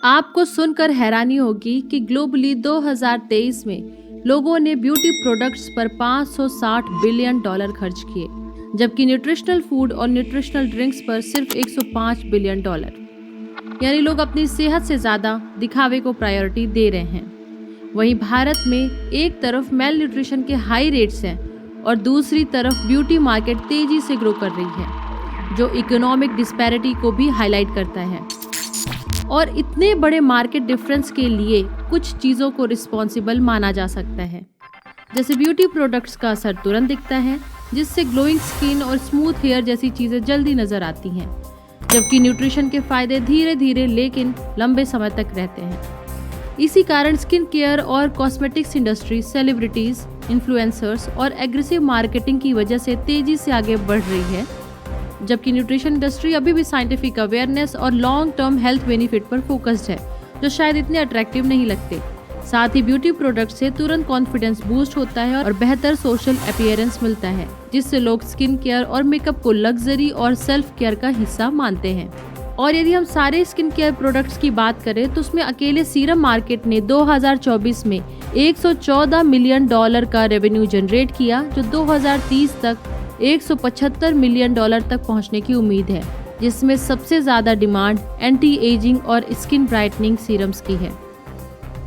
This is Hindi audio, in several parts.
आपको सुनकर हैरानी होगी कि ग्लोबली 2023 में लोगों ने ब्यूटी प्रोडक्ट्स पर $560 बिलियन खर्च किए, जबकि न्यूट्रिशनल फूड और न्यूट्रिशनल ड्रिंक्स पर सिर्फ $105 बिलियन। यानी लोग अपनी सेहत से ज़्यादा दिखावे को प्रायोरिटी दे रहे हैं। वहीं भारत में एक तरफ मेल न्यूट्रिशन के हाई रेट्स हैं और दूसरी तरफ ब्यूटी मार्केट तेजी से ग्रो कर रही है, जो इकोनॉमिक डिस्पैरिटी को भी हाईलाइट करता है। और इतने बड़े मार्केट डिफरेंस के लिए कुछ चीज़ों को रिस्पॉन्सिबल माना जा सकता है। जैसे ब्यूटी प्रोडक्ट्स का असर तुरंत दिखता है, जिससे ग्लोइंग स्किन और स्मूथ हेयर जैसी चीज़ें जल्दी नजर आती हैं, जबकि न्यूट्रिशन के फायदे धीरे धीरे लेकिन लंबे समय तक रहते हैं। इसी कारण स्किन केयर और कॉस्मेटिक्स इंडस्ट्री सेलिब्रिटीज, इन्फ्लुएंसर्स और एग्रेसिव मार्केटिंग की वजह से तेजी से आगे बढ़ रही है, जबकि न्यूट्रिशन इंडस्ट्री अभी भी साइंटिफिक अवेयरनेस और लॉन्ग टर्म हेल्थ बेनिफिट पर फोकस्ड है, जो शायद इतने अट्रैक्टिव नहीं लगते। साथ ही ब्यूटी प्रोडक्ट से तुरंत कॉन्फिडेंस बूस्ट होता है और बेहतर सोशल अपीयरेंस मिलता है, जिससे लोग स्किन केयर और मेकअप को लग्जरी और सेल्फ केयर का हिस्सा मानते हैं। और यदि हम सारे स्किन केयर प्रोडक्ट्स की बात करें तो उसमें अकेले सीरम मार्केट ने 2024 में $114 मिलियन का रेवेन्यू जनरेट किया, जो 2030 तक $175 मिलियन तक पहुंचने की उम्मीद है, जिसमें सबसे ज्यादा डिमांड एंटी एजिंग और स्किन ब्राइटनिंग सीरम्स की है।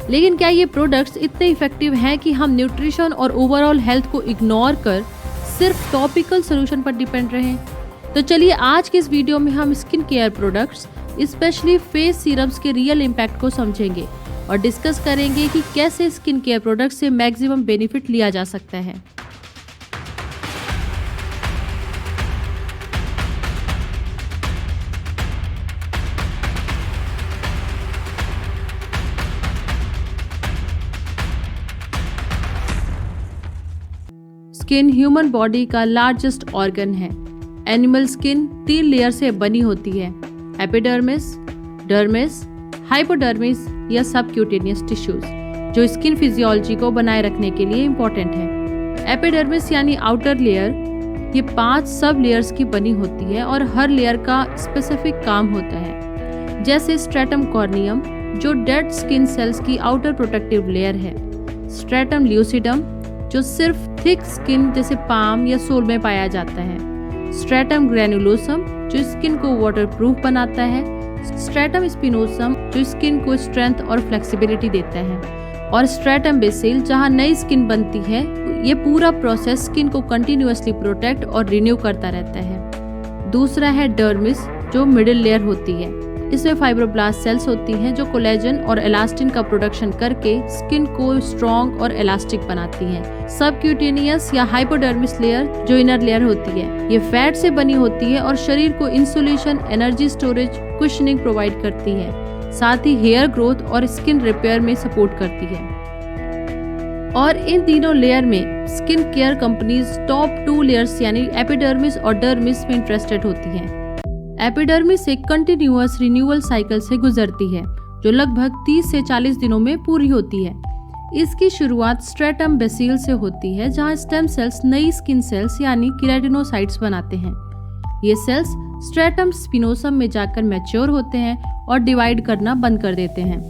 लेकिन क्या ये प्रोडक्ट्स इतने इफेक्टिव हैं कि हम न्यूट्रिशन और ओवरऑल हेल्थ को इग्नोर कर सिर्फ टॉपिकल सोल्यूशन पर डिपेंड रहें? तो चलिए आज के इस वीडियो में हम skin care products, specially face serums के रियल इम्पैक्ट को समझेंगे और डिस्कस करेंगे कि कैसे स्किन केयर प्रोडक्ट्स से मैक्सिमम बेनिफिट लिया जा सकता है। स्किन ह्यूमन बॉडी का लार्जेस्ट ऑर्गन है। एनिमल स्किन 3 लेयर से बनी होती है: एपिडर्मिस, डर्मिस, हाइपोडर्मिस या सबक्यूटेनियस टिश्यूज, जो स्किन फिजियोलॉजी को बनाए रखने के लिए इम्पोर्टेंट है। एपिडर्मिस यानी आउटर लेयर, ये 5 सब लेयर्स की बनी होती है और हर लेयर का स्पेसिफिक काम होता है। जैसे स्ट्रेटम कॉर्नियम, जो डेड स्किन सेल्स की आउटर प्रोटेक्टिव लेयर है। स्ट्रेटम ल्यूसिडम, जो सिर्फ थिक स्किन जैसे पाम या सोल में पाया जाता है। स्ट्रेटम ग्रैनुलोसम, जो स्किन को वाटरप्रूफ बनाता है। स्ट्रेटम स्पिनोसम, जो स्किन को स्ट्रेंथ और फ्लेक्सिबिलिटी देता है। और स्ट्रेटम बेसिल, जहां नई स्किन बनती है। ये पूरा प्रोसेस स्किन को कंटिन्यूअसली प्रोटेक्ट और रिन्यू करता रहता है। दूसरा है डर्मिस, जो मिडिल लेयर होती है। इसमें फाइब्रोब्लास्ट सेल्स होती हैं, जो कोलेजन और एलास्टिन का प्रोडक्शन करके स्किन को स्ट्रॉन्ग और इलास्टिक बनाती हैं। सबक्यूटेनियस या हाइपोडर्मिस लेयर, जो इनर लेयर होती है, ये फैट से बनी होती है और शरीर को insulation, energy storage, cushioning provide करती है। साथ ही हेयर ग्रोथ और स्किन रिपेयर में सपोर्ट करती है। और इन तीनों लेयर में skin care companies top 2 layers यानी एपिडर्मिस और डर्मिस में इंटरेस्टेड होती हैं। एपिडर्मिस एक कंटिन्यूअस रिन्यूअल साइकिल से गुजरती है, जो लगभग 30 से 40 दिनों में पूरी होती है। इसकी शुरुआत स्ट्रेटम बेसिल से होती है, जहां स्टेम सेल्स नई स्किन सेल्स यानी केराटिनोसाइट्स बनाते हैं। ये सेल्स स्ट्रेटम स्पिनोसम में जाकर मैच्योर होते हैं और डिवाइड करना बंद कर देते हैं।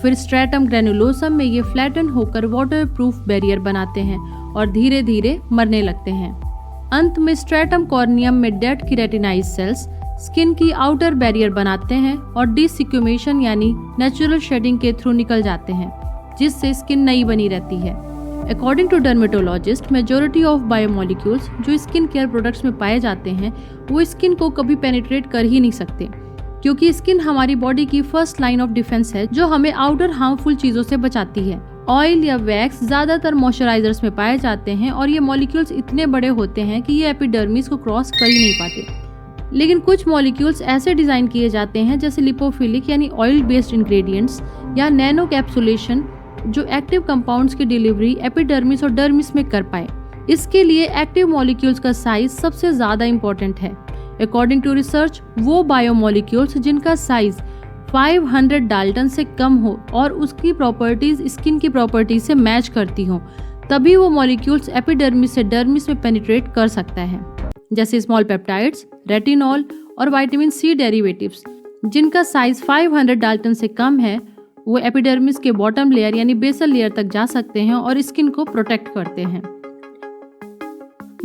फिर स्ट्रेटम ग्रैनुलोसम में ये फ्लैटन होकर वाटरप्रूफ बैरियर बनाते हैं और धीरे धीरे मरने लगते हैं। अंत में स्ट्रेटम कॉर्नियम में डेड केराटिनाइज सेल्स स्किन की आउटर बैरियर बनाते हैं और डिसिक्यूमेशन यानी नेचुरल शेडिंग के थ्रू निकल जाते हैं, जिससे स्किन नई बनी रहती है। According to dermatologist, majority of biomolecules जो स्किन केयर प्रोडक्ट्स में पाए जाते हैं, वो स्किन को कभी पेनिट्रेट कर ही नहीं सकते, क्योंकि स्किन हमारी बॉडी की फर्स्ट लाइन ऑफ डिफेंस है, जो हमें आउटर हार्मफुल चीजों से बचाती है। ऑयल या वैक्स ज्यादातर मॉइस्चराइजर्स में पाए जाते हैं और ये मॉलिक्यूल्स इतने बड़े होते हैं कि ये एपिडर्मिस को क्रॉस कर ही नहीं पाते। लेकिन कुछ मॉलिक्यूल्स ऐसे डिजाइन किए जाते हैं, जैसे लिपोफिलिक यानी ऑयल बेस्ड इंग्रेडिएंट्स या नैनो कैप्सुलेशन, जो एक्टिव कंपाउंड्स की डिलीवरी एपिडर्मिस और डर्मिस में कर पाए। इसके लिए एक्टिव मॉलिक्यूल्स का साइज सबसे ज्यादा इंपॉर्टेंट है। अकॉर्डिंग टू रिसर्च, वो बायोमोलिक्यूल्स जिनका साइज 500 डाल्टन से कम हो और उसकी प्रॉपर्टीज स्किन की प्रॉपर्टीज से मैच करती हो, तभी वो मॉलिक्यूल्स एपिडर्मिस से डर्मिस में पेनिट्रेट कर सकता है। जैसे स्मॉल पेप्टाइड्स, रेटिनॉल और विटामिन सी डेरिवेटिव्स, जिनका साइज 500 डाल्टन से कम है वो एपिडर्मिस के बॉटम लेयर यानी बेसल लेयर तक जा सकते हैं और स्किन को प्रोटेक्ट करते हैं।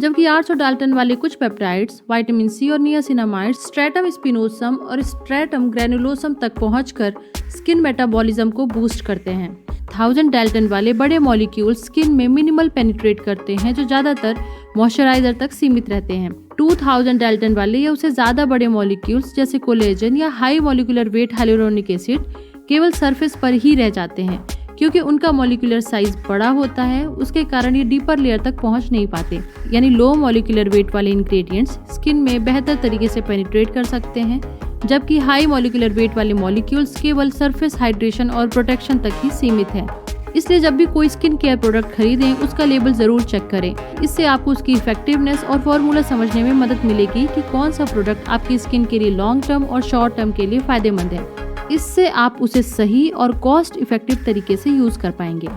जबकि 800 डाल्टन वाले कुछ पेप्टाइड्स, विटामिन सी और नियासिनामाइड स्ट्रेटम स्पिनोसम और स्ट्रेटम ग्रैनुलोसम तक पहुंचकर स्किन मेटाबॉलिज्म को बूस्ट करते हैं। 1000 डाल्टन वाले बड़े मॉलिक्यूल्स स्किन में मिनिमल पेनिट्रेट करते हैं जो ज्यादातर मॉइस्चराइजर तक सीमित रहते हैं। 2000 डाल्टन वाले या उससे ज्यादा बड़े मॉलिक्यूल्स जैसे कोलेजन या high molecular weight hyaluronic acid केवल सरफेस पर ही रह जाते हैं क्योंकि उनका मॉलिक्यूलर साइज बड़ा होता है, उसके कारण ये डीपर लेयर तक पहुंच नहीं पाते। यानी लो मॉलिक्यूलर वेट वाले इंग्रेडिएंट्स स्किन में बेहतर तरीके से पेनिट्रेट कर सकते हैं, जबकि हाई मॉलिक्यूलर वेट वाले मॉलिक्यूल्स केवल सरफेस हाइड्रेशन और प्रोटेक्शन तक ही सीमित है। इसलिए जब भी कोई स्किन केयर प्रोडक्ट खरीदें उसका लेबल जरूर चेक करें। इससे आपको उसकी इफेक्टिवनेस और फॉर्मूला समझने में मदद मिलेगी कि कौन सा प्रोडक्ट आपकी स्किन के लिए लॉन्ग टर्म और शॉर्ट टर्म के लिए फायदेमंद है। इससे आप उसे सही और कॉस्ट इफेक्टिव तरीके से यूज कर पाएंगे।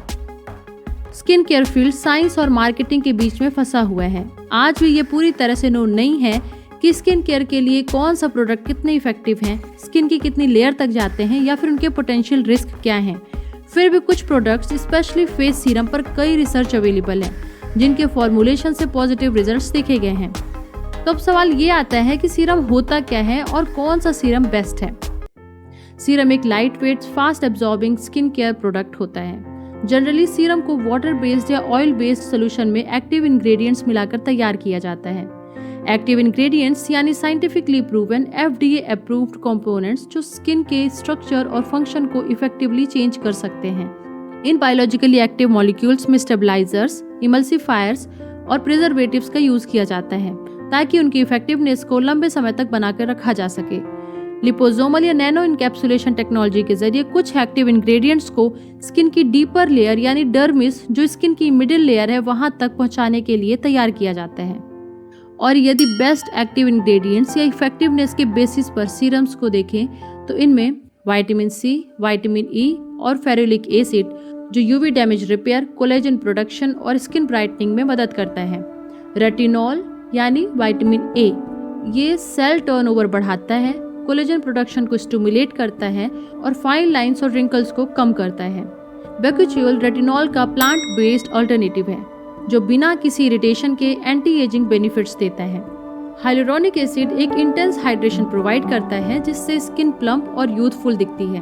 स्किन केयर फील्ड साइंस और मार्केटिंग के बीच में फंसा हुआ है। आज भी ये पूरी तरह से नोन नहीं है कि स्किन केयर के लिए कौन सा प्रोडक्ट कितने इफेक्टिव हैं, स्किन की कितनी लेयर तक जाते हैं या फिर उनके पोटेंशियल रिस्क क्या हैं। फिर भी कुछ प्रोडक्ट्स स्पेशली फेस सीरम पर कई रिसर्च अवेलेबल है जिनके फॉर्मुलेशन से पॉजिटिव रिजल्ट्स देखे गए हैं। तो अब सवाल ये आता है कि सीरम होता क्या है और कौन सा सीरम बेस्ट है। सीरम एक light weight fast absorbing skin care product होता है। जनरली सीरम को वाटर बेस्ड या ऑयल बेस्ड सोल्यूशन में एक्टिव इंग्रेडिएंट्स मिलाकर तैयार किया जाता है। एक्टिव इंग्रेडिएंट्स यानी scientifically proven FDA approved components जो स्किन के स्ट्रक्चर और फंक्शन को इफेक्टिवली चेंज कर सकते हैं। इन बायोलॉजिकली एक्टिव मॉलिक्यूल्स में स्टेबलाइजर्स, इमल्सिफायर्स और प्रिजर्वेटिव्स का यूज किया जाता है ताकि उनकी इफेक्टिवनेस को लंबे समय तक बनाकर रखा जा सके। लिपोसोमल या नैनो इनकैप्सुलेशन टेक्नोलॉजी के जरिए कुछ एक्टिव इंग्रेडिएंट्स को स्किन की डीपर लेयर यानी डर्मिस जो स्किन की मिडिल लेयर है वहां तक पहुंचाने के लिए तैयार किया जाता है। और यदि बेस्ट एक्टिव इंग्रेडिएंट्स या इफेक्टिवनेस के बेसिस पर सीरम्स को देखें तो इनमें विटामिन सी, विटामिन ई और फेरुलिक एसिड जो UV damage repair, collagen production और स्किन ब्राइटनिंग में मदद करता है। रेटिनॉल यानी विटामिन ए ये सेल टर्नओवर बढ़ाता है, कोलेजन प्रोडक्शन को स्टिमुलेट करता है और फाइन लाइंस और रिंकल्स को कम करता है। बेक्यूच्यूल रेटिनॉल का प्लांट बेस्ड अल्टरनेटिव है जो बिना किसी इरिटेशन के एंटी एजिंग बेनिफिट्स देता है। हाइलुरोनिक एसिड एक इंटेंस हाइड्रेशन प्रोवाइड करता है जिससे स्किन प्लम्प और यूथफुल दिखती है।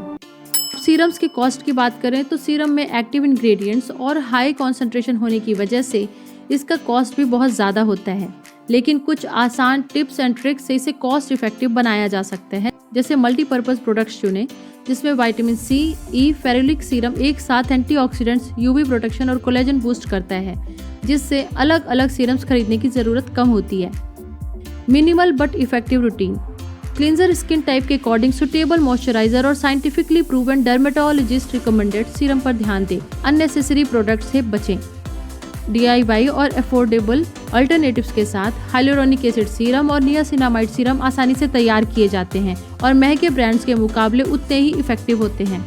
सीरम्स की कॉस्ट की बात करें तो सीरम में एक्टिव इंग्रेडिएंट्स और हाई कॉन्सेंट्रेशन होने की वजह से इसका कॉस्ट भी बहुत ज़्यादा होता है, लेकिन कुछ आसान टिप्स एंड ट्रिक्स से इसे कॉस्ट इफेक्टिव बनाया जा सकता है। जैसे मल्टीपर्पज प्रोडक्ट्स चुनें जिसमें विटामिन सी, ई, फेरुलिक सीरम एक साथ एंटीऑक्सीडेंट्स, यूवी प्रोटेक्शन और कोलेजन बूस्ट करता है, जिससे अलग अलग सीरम्स खरीदने की जरूरत कम होती है। Minimal but effective routine, cleanser skin type के अकॉर्डिंग सुटेबल मॉइस्चराइजर और scientifically proven dermatologist recommended serum पर ध्यान दें। अननेसेसरी प्रोडक्ट से बचें। DIY और अफोर्डेबल अल्टरनेटिव्स के साथ हाइलुरोनिक एसिड सीरम और नियासिनामाइड सीरम आसानी से तैयार किए जाते हैं और महंगे ब्रांड्स के मुकाबले उतने ही इफेक्टिव होते हैं।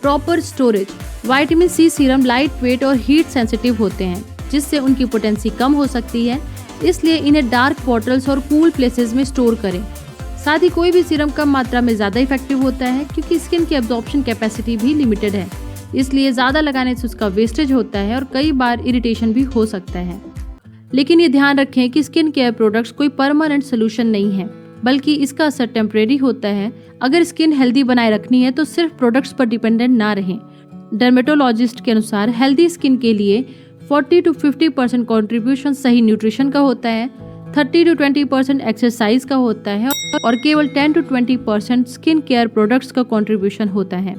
Proper storage, vitamin C serum light weight और हीट सेंसिटिव होते हैं जिससे उनकी पोटेंसी कम हो सकती है, इसलिए इन्हें डार्क बॉटल्स और कूल प्लेसेस में स्टोर करें। साथ ही कोई भी सीरम कम मात्रा में ज़्यादा इफेक्टिव होता है क्योंकि स्किन की एब्जॉर्प्शन कैपेसिटी भी लिमिटेड है, इसलिए ज़्यादा लगाने से उसका वेस्टेज होता है और कई बार इरिटेशन भी हो सकता है। लेकिन ये ध्यान रखें कि स्किन केयर प्रोडक्ट्स कोई परमानेंट सोल्यूशन नहीं है, बल्कि इसका असर टेम्परेरी होता है। अगर स्किन हेल्दी बनाए रखनी है तो सिर्फ प्रोडक्ट्स पर डिपेंडेंट ना रहें। डर्मेटोलॉजिस्ट के अनुसार हेल्दी स्किन के लिए 40 to 50% कॉन्ट्रीब्यूशन सही न्यूट्रिशन का होता है, 30 to 20% एक्सरसाइज का होता है और केवल 10 to 20% स्किन केयर प्रोडक्ट्स का कॉन्ट्रीब्यूशन होता है।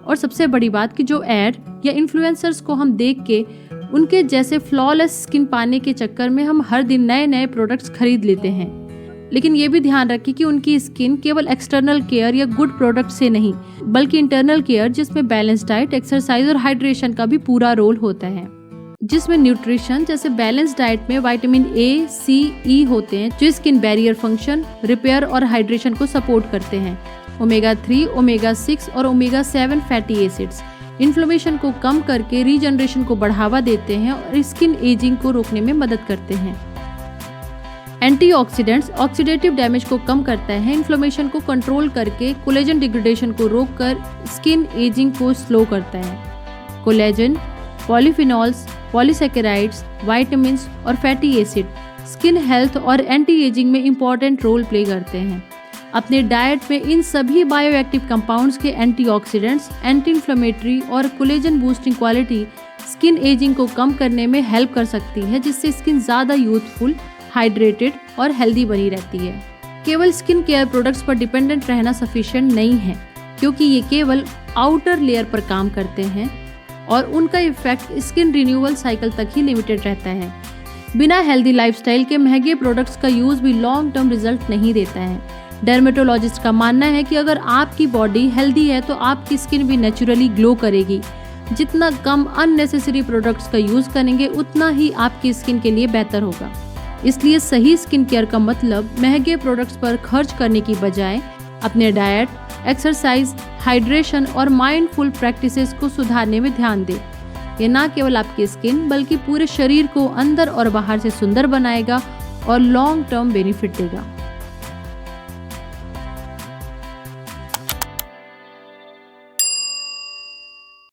और सबसे बड़ी बात कि जो एड या इन्फ्लुएंसर्स को हम देख के उनके जैसे फ्लॉलेस स्किन पाने के चक्कर में हम हर दिन नए नए प्रोडक्ट्स खरीद लेते हैं, लेकिन ये भी ध्यान रखें कि उनकी स्किन केवल एक्सटर्नल केयर या गुड प्रोडक्ट से नहीं बल्कि इंटरनल केयर जिसमें बैलेंस डाइट, एक्सरसाइज और हाइड्रेशन का भी पूरा रोल होता है। जिसमें न्यूट्रिशन जैसे बैलेंस डाइट में विटामिन ए, सी, ई होते हैं जो स्किन बैरियर फंक्शन, रिपेयर और हाइड्रेशन को सपोर्ट करते हैं। ओमेगा 3, ओमेगा 6 और ओमेगा 7 फैटी एसिड्स इन्फ्लेमेशन को कम करके रीजनरेशन को बढ़ावा देते हैं और स्किन एजिंग को रोकने में मदद करते हैं। एंटीऑक्सीडेंट्स ऑक्सीडेटिव डैमेज को कम करता है, इन्फ्लेमेशन को कंट्रोल करके कोलेजन डिग्रेडेशन को रोककर स्किन एजिंग को स्लो करता है। कोलेजन, पॉलीफिनॉल्स, पॉलीसैकेराइड्स, विटामिन्स और फैटी एसिड स्किन हेल्थ और एंटी एजिंग में इंपॉर्टेंट रोल प्ले करते हैं। अपने डाइट में इन सभी बायोएक्टिव कंपाउंड्स के एंटीऑक्सीडेंट्स, एंटी इन्फ्लेमेटरी और collagen boosting quality skin ageing को कम करने में हेल्प कर सकती है, जिससे स्किन ज़्यादा यूथफुल, हाइड्रेटेड और हेल्दी बनी रहती है। केवल स्किन केयर प्रोडक्ट्स पर डिपेंडेंट रहना सफिशिएंट नहीं है, क्योंकि ये केवल आउटर लेयर पर काम करते हैं और उनका इफेक्ट स्किन रिन्यूअल साइकिल तक ही लिमिटेड रहता है। बिना हेल्दी लाइफस्टाइल के महंगे प्रोडक्ट्स का यूज भी लॉन्ग टर्म रिजल्ट नहीं देता है। डर्मेटोलॉजिस्ट का मानना है कि अगर आपकी बॉडी हेल्दी है तो आपकी स्किन भी नेचुरली ग्लो करेगी। जितना कम अननेसेसरी प्रोडक्ट्स का यूज करेंगे उतना ही आपकी स्किन के लिए बेहतर होगा। इसलिए सही स्किन केयर का मतलब महंगे प्रोडक्ट्स पर खर्च करने की बजाय अपने डाइट, एक्सरसाइज, हाइड्रेशन और माइंडफुल प्रैक्टिसेस को सुधारने में ध्यान दें। ये ना केवल आपकी स्किन बल्कि पूरे शरीर को अंदर और बाहर से सुंदर बनाएगा और लॉन्ग टर्म बेनिफिट देगा।